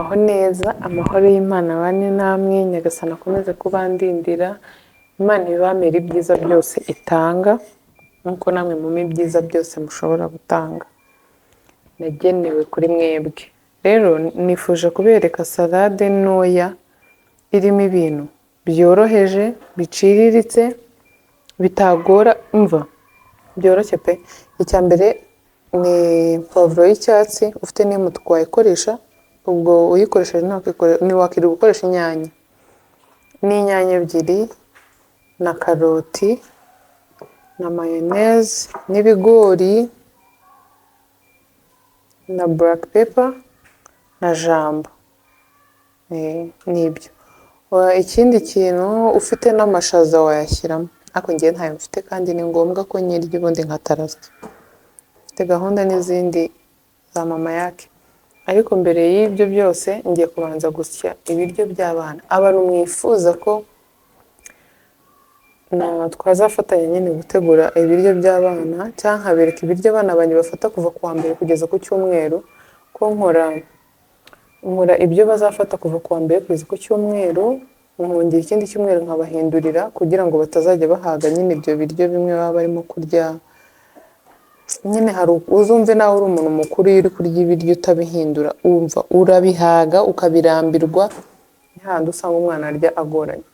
muraho neza, amahoro y'Imana abane namwe, Nyagasani akomeze kubandindira, Imana ibamere ibyiza byose itanga, nk'uko namwe mumpe ibyiza byose mushobora gutanga, nagenewe kuri mwebwe. Rero nifuje kubereka salade ntoya irimo ibintu byoroheje, biciriritse, bitagora, byoroshye pe. Icya mbere ni pavuro y'icyatsi, ufite n'iy'umutuku wayikoresha, ubwo uyikoresheje ntiwakwirirwa gukoresha inyanya. N'inyanya ebyiri, na karoti, na mayoneze, n'ibigori, na black pepper, na jambo. Nibyo. Ikindi kintu ufite n'amashaza wayashyiramo, ariko njyewe ntayo mfite kandi ni ngombwa ko nyirya ubundi nkatarasa. Mfite gahunda n'izindi za mama yake. Ariko mbere y'ibyo byose ngiye kubanza gusya ibiryo by'abana. Abantu mwifuza ko twazafatanya nyine gutegura ibiryo by'abana, cyangwa nkabereka ibiryo abana banjye bafata kuva ku wa mbere kugeza ku cyumweru, ko nkora ibyo bazafata kuva ku wa mbere kugeza ku cyumweru, nkongera ikindi cyumweru nkabahindurira kugira ngo batazajya bahaga nyine ibyo biryo bimwe baba barimo kurya. Nyine hari uzumve nawe uri umuntu mukuru iyo uri kurya ibiryo utabihindura, umva urabihaga ukabirambirwa, ntihandi usanga umwana arya agoranye.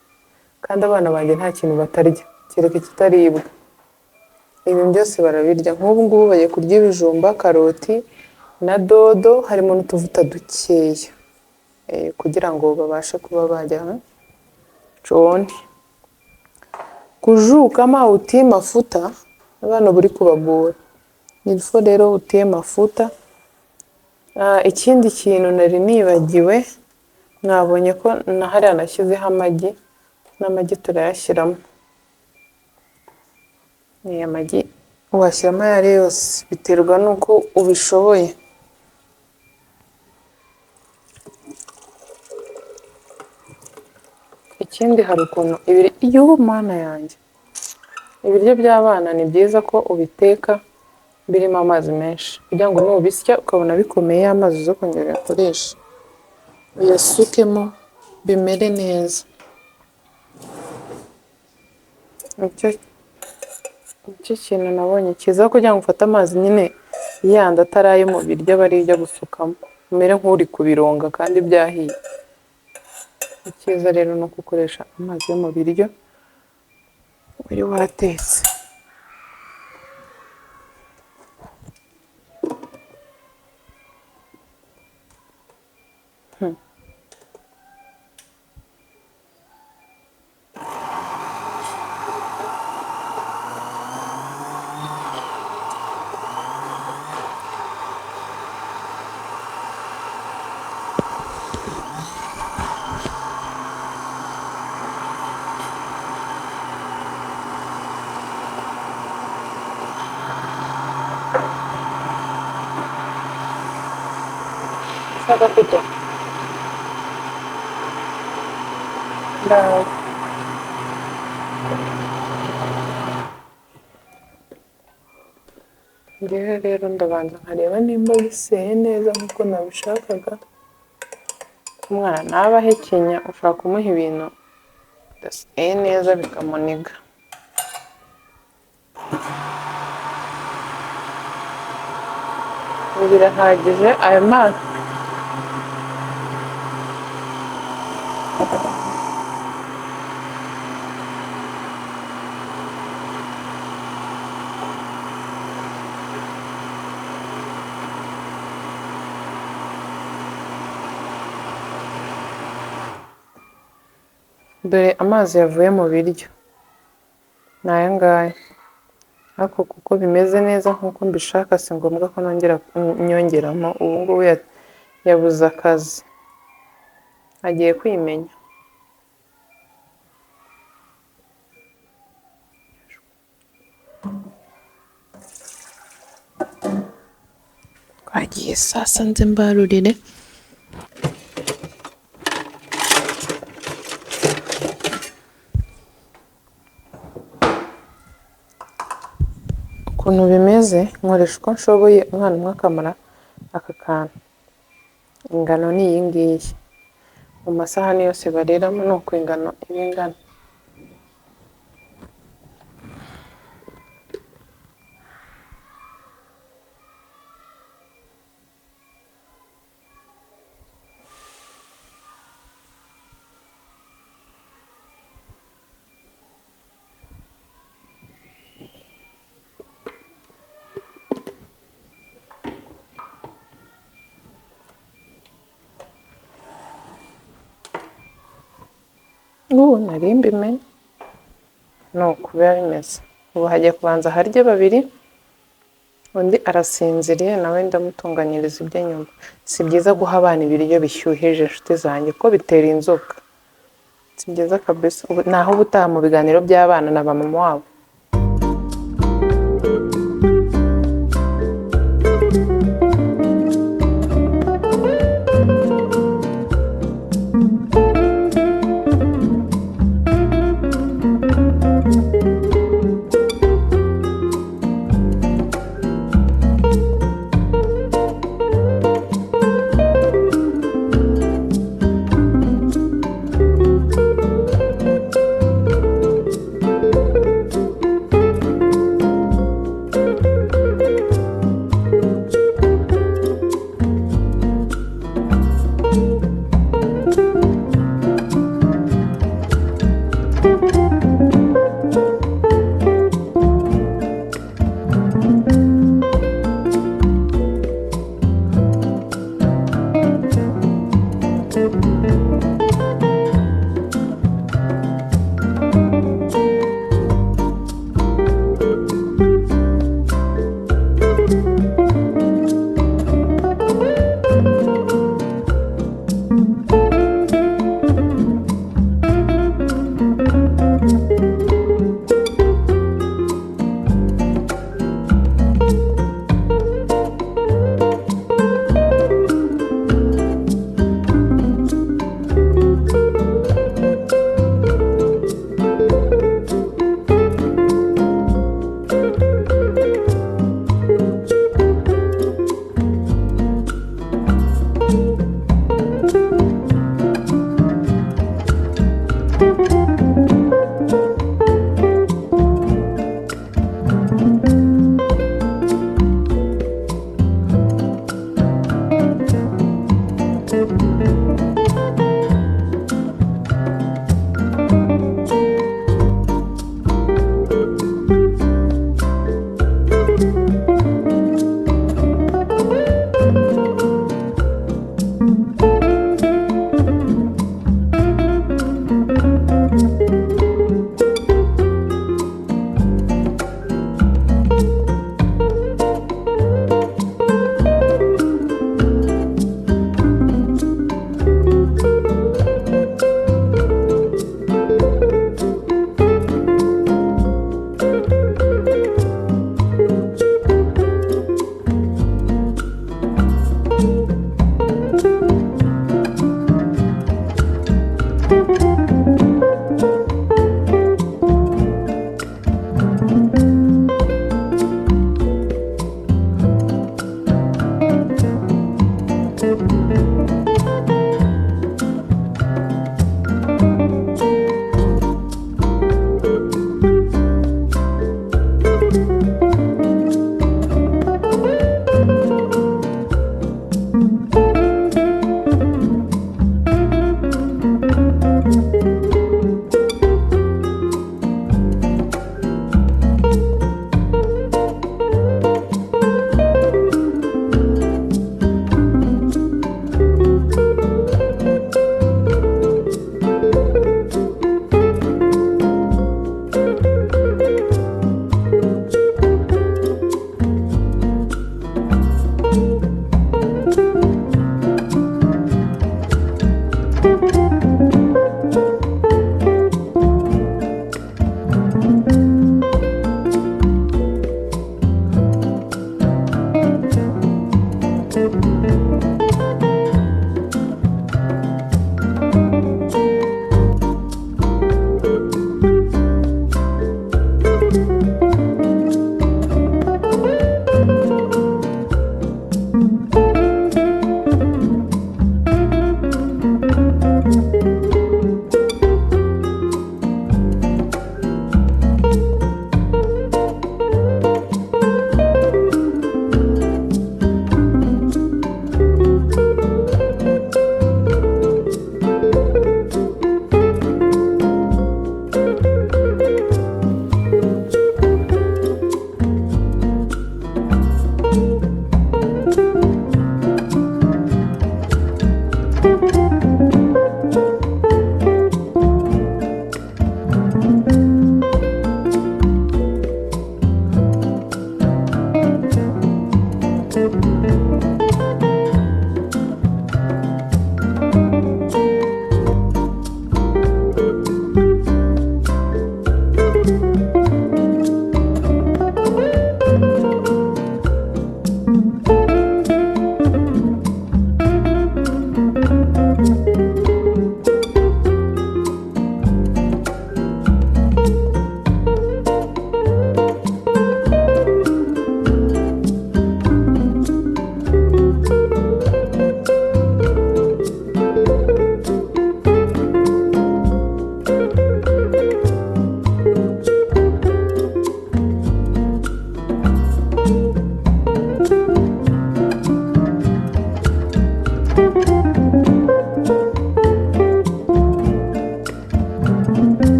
Kandi abana banjye nta kintu batarya kereka ikitaribwa, ibintu byose barabirya. Nk'ubu ngubu bagiye kurya ibijumba, karoti na dodo, harimo n'utuvuta dukeya kugira ngo babashe kuba bajya chooni. Kujuu kama utii mafuta abana buri kubagora, nilfo rero utie mafuta. Ikindi kintu nari nibagiwe, mwabonye ko na hariya nashyizeho amagi, n'amagi turayashyiramo. Amagi washyiramo ayo ari yose biterwa n'uko ubishoboye. Ikindi hari ukuntu mana yanjye, ibiryo by'abana ni byiza ko ubiteka birimo amazi menshi, kugira ngo nubisya ukabona bikomeye, amazi zo kongera uyakoresha uyasukemo bimere neza. Nicyo kintu nabonye cyiza, kugira ngo ufate amazi nyine yandi atari ayo mu biryo aba ari ibyo gusukamo, umere nk'uri kubironga kandi byahiye. Icyiza rero ni uko ukoresha amazi yo mu biryo uri watetse. Ushaka kuto? Ngewe rero ndabanza nkareba nimba biseye neza nk'uko nabishakaga. Umwana ntaba ahekenya, ushaka kumuha ibintu bidaseye neza bikamuniga. Birahagije aya mazi. Dore amazi yavuye mu biryo ni aya ngaya, ariko kuko bimeze neza nk'uko mbishaka si ngombwa ko nyongeramo. Ubu ngubu yabuze akazi, agiye kwimenya. Twagiye sasa, nze mbarurire. Ukuntu bimeze nkoresha uko nshoboye, umwana umwe akamara aka kantu. ingano ni iyi ngiyi. Mu masahani yose bariramo ni uko ingano iba ingana. Nari mbimenye. Ni uku biba bimeze. Ubu hagiye kubanza harye babiri, undi arasinziriye nawe ndamutunganyiriza ibye nyuma. Si byiza guha abana ibiryo bishyuhije inshuti zanjye ko bitera inzoka. Si byiza kabisa. Naho ubutaha mu biganiro by'abana na ba mama wabo.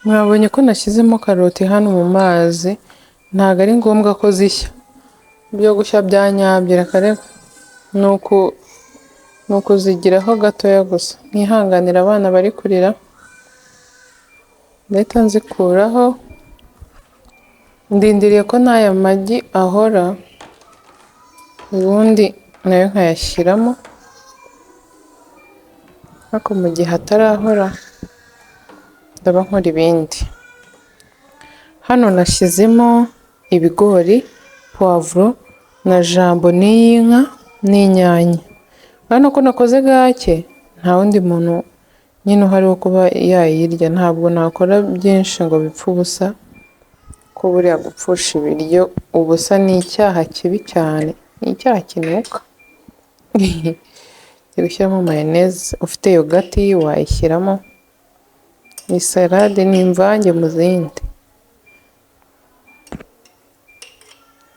Mwabonye ko nashyizemo karoti hano mu mazi, ntabwo ari ngombwa ko zishya. Ibyo gushya bya nyabyo reka reka, ni ukuzigiraho gatoya gusa. Mwihanganire abana bari kurira, ndahita nzikuraho. Ndindiriye ko n'aya magi ahora, ubundi nayo nkayashyiramo, ariko mu gihe atarahora ndaba nkora ibindi. Hano nashyizemo ibigori, puwavuro na jambo n'iy'inka n'inyanya. Urabona ko nakoze gake, nta wundi muntu nyine uhari wo kuba yayirya. Ntabwo nakora byinshi ngo bipfe ubusa, ko buriya gupfusha ibiryo ubusa ni icyaha kibi cyane, ni icyaha kinuka. Gushyiramo mayoneze, ufite yogati wayishyiramo. Iyi salade ni imvange mu zindi.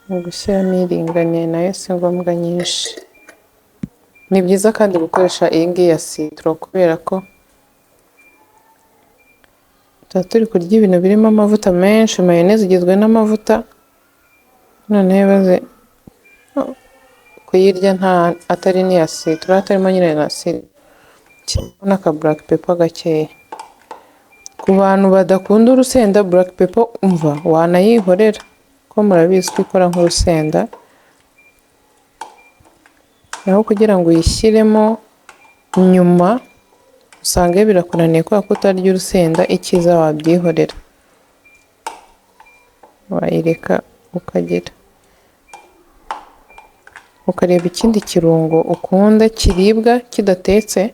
Gushyiramo iringaniye nayo si ngombwa nyinshi. Ni byiza kandi gukoresha iyi ngiyi ya citron kubera ko tuba turi kurya ibintu birimo amavuta menshi. Mayoneze igizwe n'amavuta, noneho ibaze kuyirya atari n'iya citron, atarimo nyine na citron n'aka black pepper gakeya. Ku bantu badakunda urusenda, black pepper umva wanayihorera, ko murabizi ko ikora nk'urusenda. Naho kugira ngo uyishyiremo nyuma usange birakunaniye kubera ko utarya urusenda, icyiza wabyihorera, wayireka ukareba ikindi kirungo ukunda kiribwa kidatetse,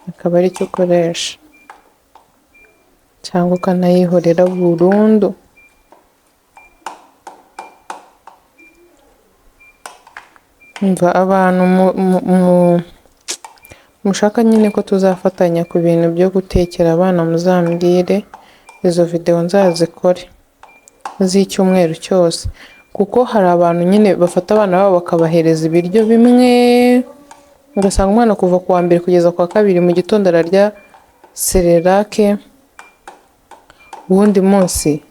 akaba ari cyo ukoresha, cyangwa ukanayihorera burundu. Umva abantu mushaka nyine ko tuzafatanya ku bintu byo gutekera abana, muzambwire, izo video nzazikore z'icyumweru cyose, kuko hari abantu nyine bafata abana babo bakabahereza ibiryo bimwe, ugasanga umwana kuva ku wa mbere kugeza ku wa kabiri mu gitondo ararya serelake, uwundi munsi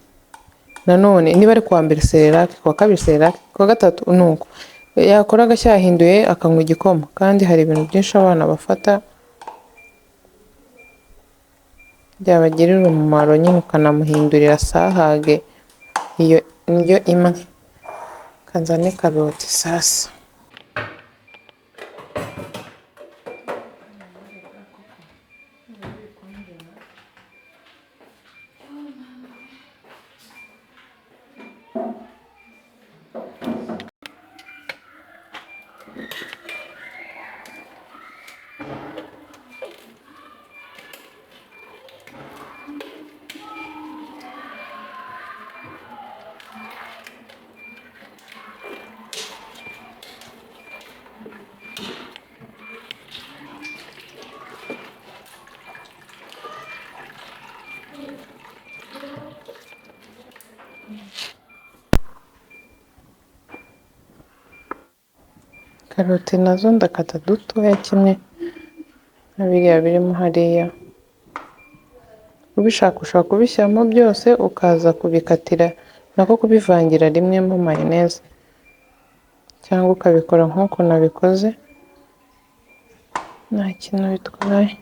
nanone niba ari ku wa mbere serelake, ku wa kabiri serelake, ku wa gatatu nuko yakora agashya yahinduye akanywa igikoma. Kandi hari ibintu byinshi abana bafata byabagirira umumaro, nyine ukanamuhindurira sahage iyo indyo imwe. Kanzane karoti sasa. Karoti nazo ndakata dutoya kimwe na biriya birimo hariya. Ubishaka ushobora kubishyiramo byose ukaza kubikatira nako kubivangira rimwe mu mayoneze, cyangwa ukabikora nk'uko nabikoze nta kintu bitwaye.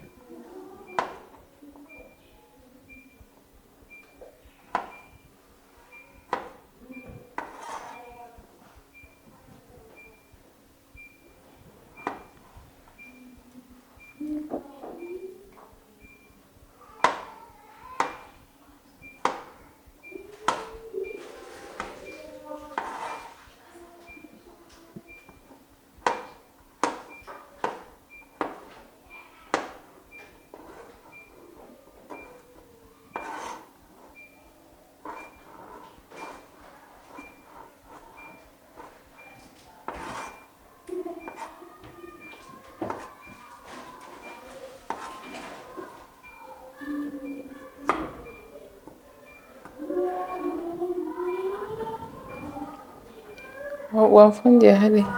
Wamfungiye hariya,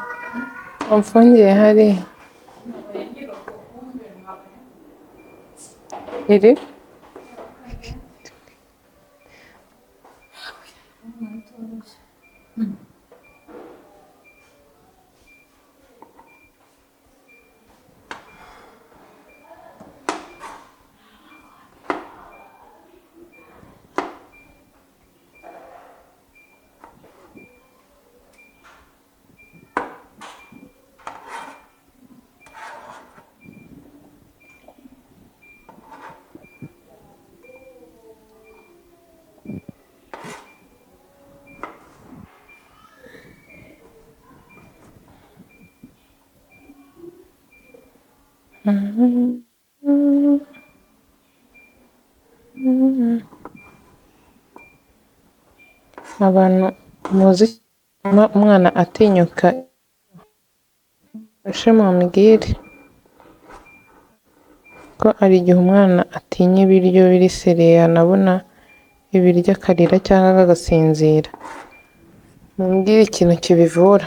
wamfungiye hariya. Iri abantu muzi umwana atinyuka ashe mumubwire ko hari igihe umwana atinya ibiryo biri sereye, yanabona ibiryo akarira cyangwa agasinzira. Mumubwire ikintu kibivura.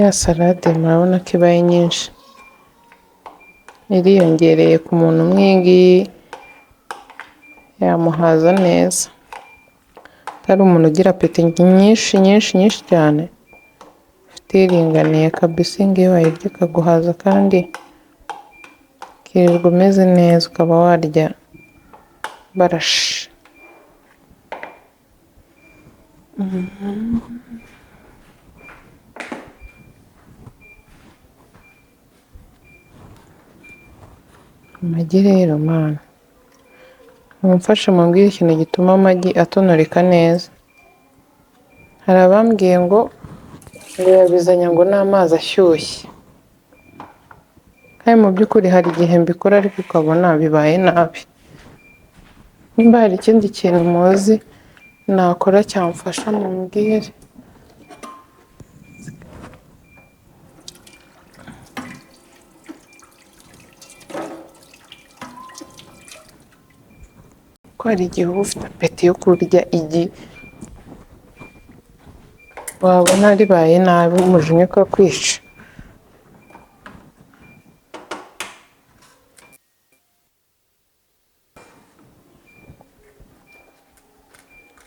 Ya salade murabona ko ibaye nyinshi, iriyongereye ku muntu umwe. Iyi ngiyi yamuhaza neza, atari umuntu ugira apeti nyinshi nyinshi nyinshi cyane, ufite iringaniye kabisa. Iyi ngiyi wayirya ikaguhaza kandi ukirirwa umeze neza, ukaba warya barashe. Amagi rero mana, mumfashe mumbwire ikintu gituma amagi atonoreka neza. Hari abambwiye ngo yabizanya ngo n'amazi ashyushye, kandi mu by'ukuri hari igihe mbikora ariko ukabona bibaye nabi. Nimba hari ikindi kintu muzi nakora cyamfasha mumbwire. Ko hari igihe uba ufite apeti yo kurya igi, wabona ribaye nabi umujinya ukakwica.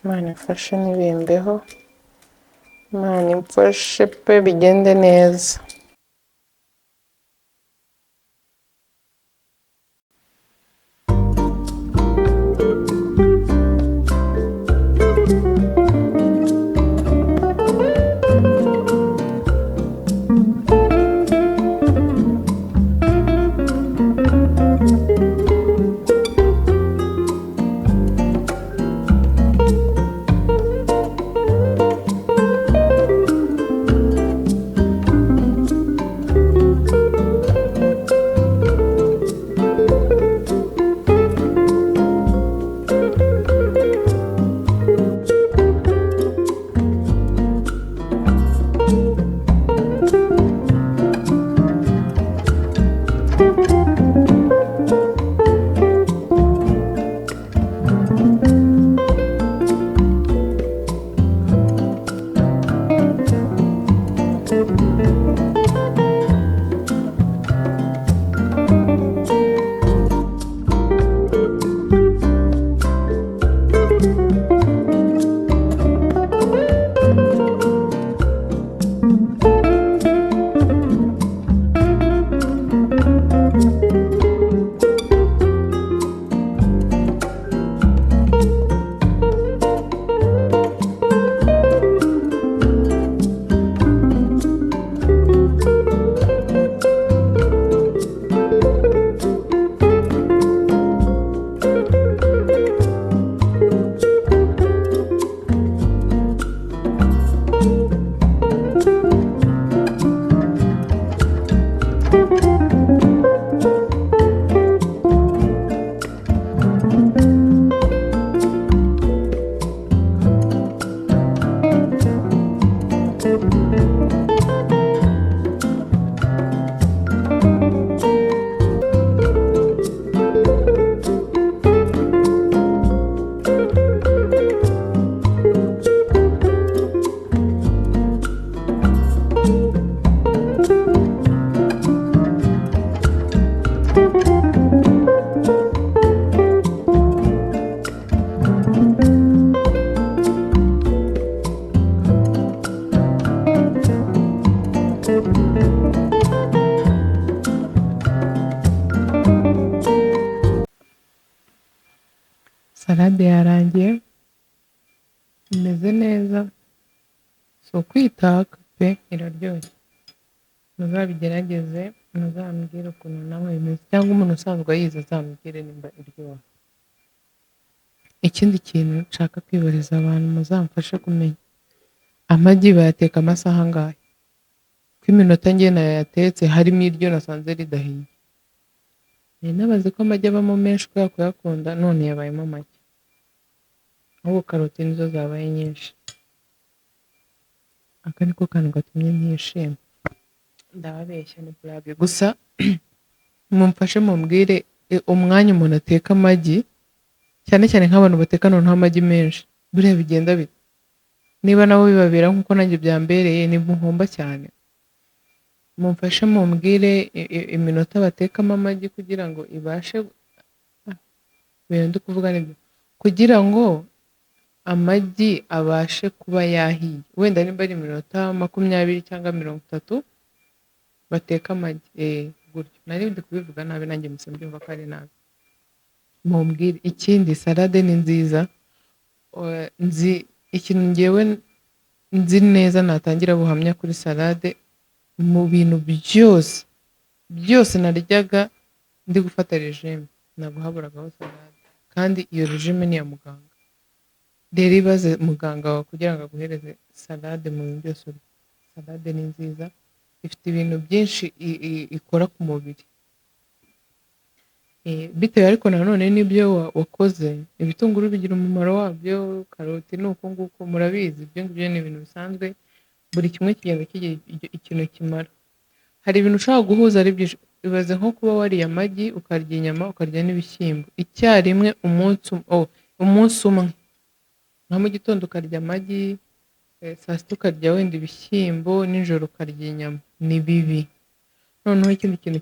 Imana imfashe ntibimbeho, Imana imfashe pe bigende neza. salade yarangiye imeze neza si ukwitaka pe iraryoshye muzabigerageze muzambwire ukuntu nawe bimeze cyangwa umuntu usanzwe ayizi azambwire nimba iryoha ikindi kintu nshaka kwibariza abantu muzamfashe kumenya amagi bayateka amasaha angahe ko iminota njye nayatetse harimo iryo nasanze ridahiye nari nabazi ko amagi abamo menshi kubera kuyakunda none yabayemo make ahubwo karoti nizo zabaye nyinshi aka niko kantu gatumye ntishima ndababeshya ni burage gusa mumfashe mumbwire umwanya umuntu ateka amagi cyane cyane nk'abantu bateka noneho amagi menshi buriya bigenda bite niba nabo bibabera nk'uko nanjye byambereye nimuhomba cyane mumfashe mumbwire iminota batekamo amagi kugira ngo ibashe ibintu ndi kuvuga nibyo kugira ngo amagi abashe kuba yahiye wenda nimba ari iminota 20 cyangwa 30 bateka amagi gutyo nari ndi kubivuga nabi nanjye mpise mbyumva ko ari nabi mumbwire ikindi salade ni nziza nzi ikintu ngewe nzi neza natangira buhamya kuri salade mu bintu byose naryaga ndi gufata regime ntabwo haburagaho salade kandi iyo regime ni iya muganga rero ibaze muganga wawe kugira ngo aguhereze salade mu bintu byose urya salade ni nziza ifite ibintu byinshi ikora ku mubiri bitewe ariko nanone n'ibyo wakoze ibitunguru bigira umumaro wabyo karoti ni uko nguko murabizi ibyo ngibyo ni ibintu bisanzwe buri kimwe kigenda kigira ikintu kimara hari ibintu ushobora guhuza ari byinshi ibaze nko kuba wariye amagi ukarya inyama ukarya n'ibishyimbo icyarimwe umunsi umwe nka mu gitondo ukarya amagi saa sita ukarya wenda ibishyimbo nijoro ukarya inyama ni bibi noneho ikindi kintu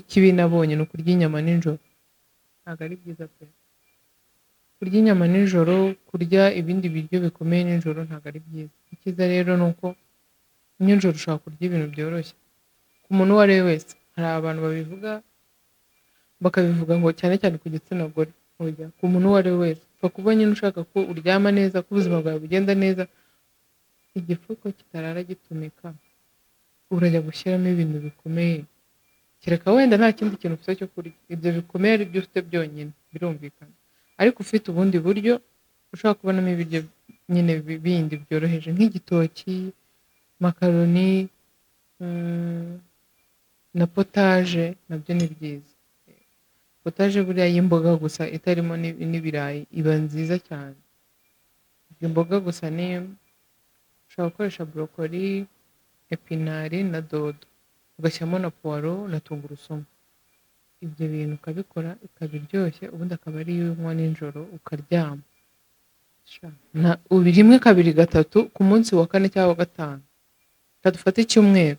kibi nabonye ni ukurya inyama nijoro ntabwo ari byiza pe kurya inyama nijoro kurya ibindi biryo bikomeye nijoro ntabwo ari byiza icyiza rero ni uko nijoro ushobora kurya ibintu byoroshye ku muntu uwo ari we wese hari abantu babivuga bakabivuga ngo cyane cyane ku gitsina gore ku muntu uwo ari we wese upfa kuba nyine ushaka ko uryama neza ko ubuzima bwawe bugenda neza igifuko kitarara gitumika urajya gushyiramo ibintu bikomeye kereka wenda nta kindi kintu ufite cyo kurya ibyo bikomeye ari byo ufite byonyine birumvikana ariko ufite ubundi buryo ushobora kubonamo ibiryo nyine bindi byoroheje nk'igitoki makaroni na potaje nabyo ni byiza potaje buriya y'imboga gusa itarimo n'ibirayi iba nziza cyane imboga gusa ni ushobora gukoresha borokori epinari na dodo ugashyiramo na puwaro na tungurusumu ibyo bintu ukabikora ikaba iryoshye ubundi akaba ari iyo unywa nijoro ukaryama rimwe kabiri gatatu ku munsi wa kane cyangwa wa gatanu kadufate icyumweru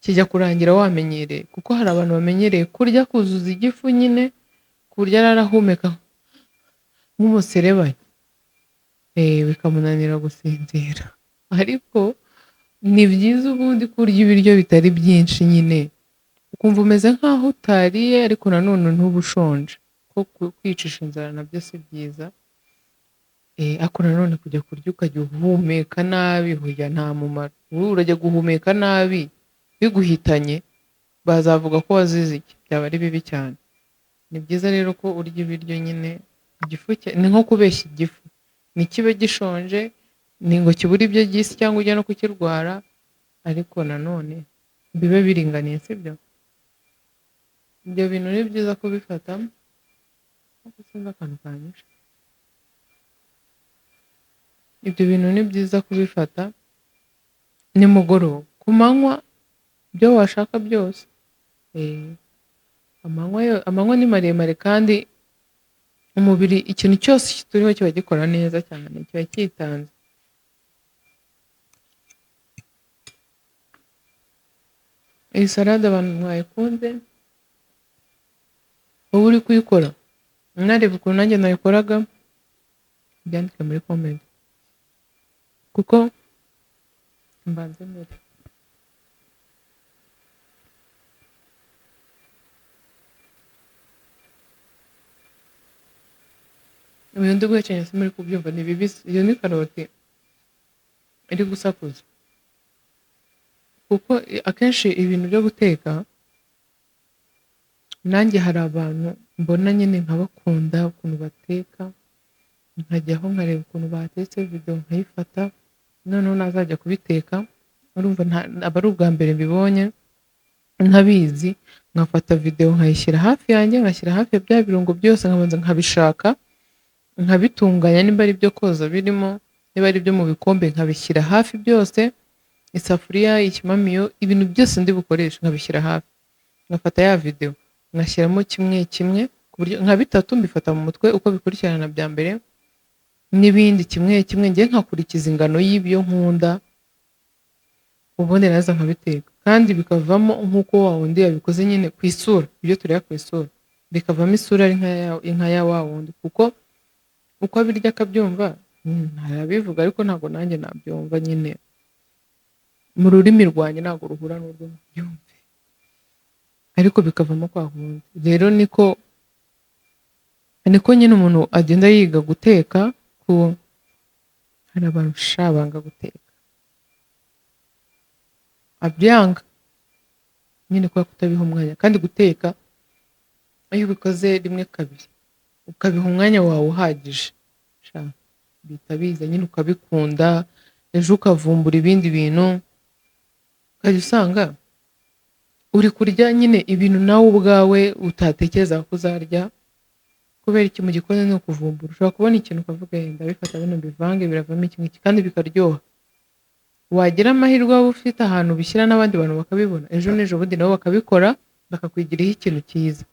kijya kurangira wamenyereye kuko hari abantu bamenyereye kurya kuzuza igifu nyine ku buryo ararahumeka nk'umuserebanya bikamunanira gusinzira ariko ni byiza ubundi kurya ibiryo bitari byinshi nyine ukumva umeze nk'aho utariye ariko nanone ntuba ushonje ko kwicisha inzara nabyo si byiza ariko nanone kujya kurya ukajya uhumeka nabi burya nta mumaro urajya guhumeka nabi biguhitanye bazavuga ko wazize iki byaba ari bibi cyane ni byiza rero ko urya ibiryo nyine igifu ni nko kubeshya igifu ntikibe gishonje ni ngo kibure ibyo gisi cyangwa ujya no kukirwara ariko nanone bibe biringaniye sibyo ibyo bintu ni byiza kubifata ariko sinzi akantu kanyishe ibyo bintu ni byiza kubifata nimugoroba ku manywa ibyo washaka byose amanywa ni maremare kandi umubiri ikintu cyose kituriho kiba gikora neza cyane kiba cyitanze iyi salade abantu mwayikunze wowe uri kuyikora mwareba ukuntu nanjye nayikoraga byandike muri komenti kuko mbanze mbere ibintu ndi guhekenya si muri kubyumva ni bibisi, iyo ni karoti iri gusakuza, kuko akenshi ibintu byo guteka nanjye hari abantu mbona nyine nkabakunda ukuntu bateka, nkajyaho nkareba ukuntu batetse video nkayifata, noneho nazajya kubiteka urumva aba ari ubwa mbere mbibonye ntabizi, nkafata video nkayishyira hafi yanjye, ngashyira hafi ya bya birungo byose, nkabanza nkabishaka nkabitunganya, niba ari ibyo koza birimo, niba ari ibyo mu bikombe nkabishyira hafi byose, isafuriya, ikimamiyo, ibintu byose ndi bukoresha nkabishyira hafi, ngafata ya video ngashyiramo kimwe kimwe ku buryo nka bitatu mbifata mu mutwe uko bikurikirana bya mbere, n'ibindi kimwe kimwe ngiye nkakurikiza ingano y'ibyo nkunda, ubundi naza nkabiteka kandi bikavamo nk'uko wa wundi yabikoze nyine ku isura, ibyo tureba ku isura bikavamo isura ari nka ya wa wundi, kuko uko abirya akabyumva ntarabivuga, ariko ntabwo nanjye nabyumva nyine mu rurimi rwanjye ntabwo ruhura n'urwo byumve, ariko bikavamo kwa wundi. Rero niko nyine umuntu agenda yiga guteka, ku hari abantu banga guteka abyanga nyine kubera kutabiha umwanya, kandi guteka iyo ubikoze rimwe kabiri ukabiha umwanya wawe uhagije bihita biza nyine ukabikunda, ejo ukavumbura ibindi bintu ukajya usanga uri kurya nyine ibintu nawe ubwawe utatekereza ko uzarya, kubera iki mu gikoni ni ukuvumbura, ushobora kubona ikintu ukavuga ndabifata bino bivange biravamo iki ngiki kandi bikaryoha, wagira amahirwe waba ufite ahantu ubishyira n'abandi bantu bakabibona, ejo n'ejo bundi nabo bakabikora bakakwigiraho ikintu cyiza.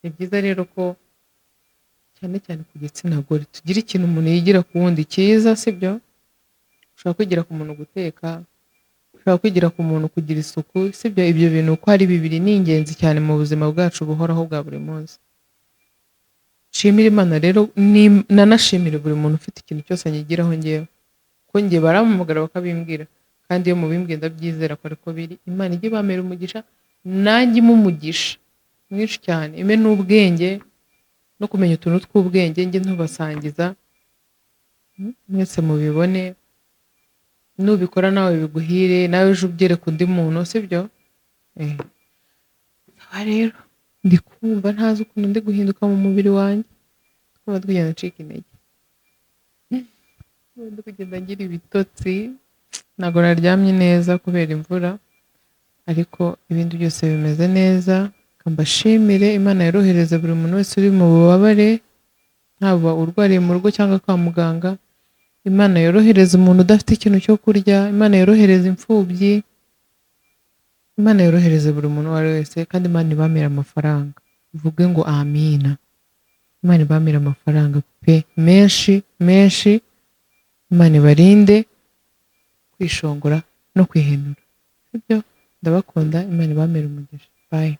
Ni byiza rero ko cyane cyane ku gitsina gore tugira ikintu umuntu yigira ku wundi cyiza, sibyo? Ushobora kwigira ku muntu guteka, ushobora kwigira ku muntu kugira isuku, sibyo? Ibyo bintu uko ari bibiri ni ingenzi cyane mu buzima bwacu buhoraho bwa buri munsi. Nshimira Imana rero, nanashimira buri muntu ufite ikintu cyose anyigiraho ngewe, ko njye barampamagara bakabimbwira, kandi iyo mubimbwiye ndabyizera ko ariko biri. Imana ijye ibamera umugisha, nanjye impe umugisha mwinshi cyane, impe n'ubwenge no kumenya utuntu tw'ubwenge njye ntubasangiza, mwese mubibone, nubikora nawe biguhire, nawe ejo ubyereke undi muntu, sibyo? Rero ndi kumva ntazi ukuntu ndi guhinduka mu mubiri wanjye, twaba tugenda ncika intege, ndi kugenda ngira ibitotsi, ntabwo naryamye neza kubera imvura, ariko ibindi byose bimeze neza. Mbashimire, Imana yorohereze buri muntu wese uri mu bubabare, haba urwariye mu rugo cyangwa kwa muganga, Imana yorohereze umuntu udafite ikintu cyo kurya, Imana yorohereze imfubyi, Imana yorohereze buri muntu uwo ari wese, kandi Imana ibamire amafaranga, uvuge ngo amina. Imana ibamire amafaranga pe menshi menshi, Imana ibarinde kwishongora no kwihenura, sibyo? Ndabakunda, Imana ibamire umugisha. Bye.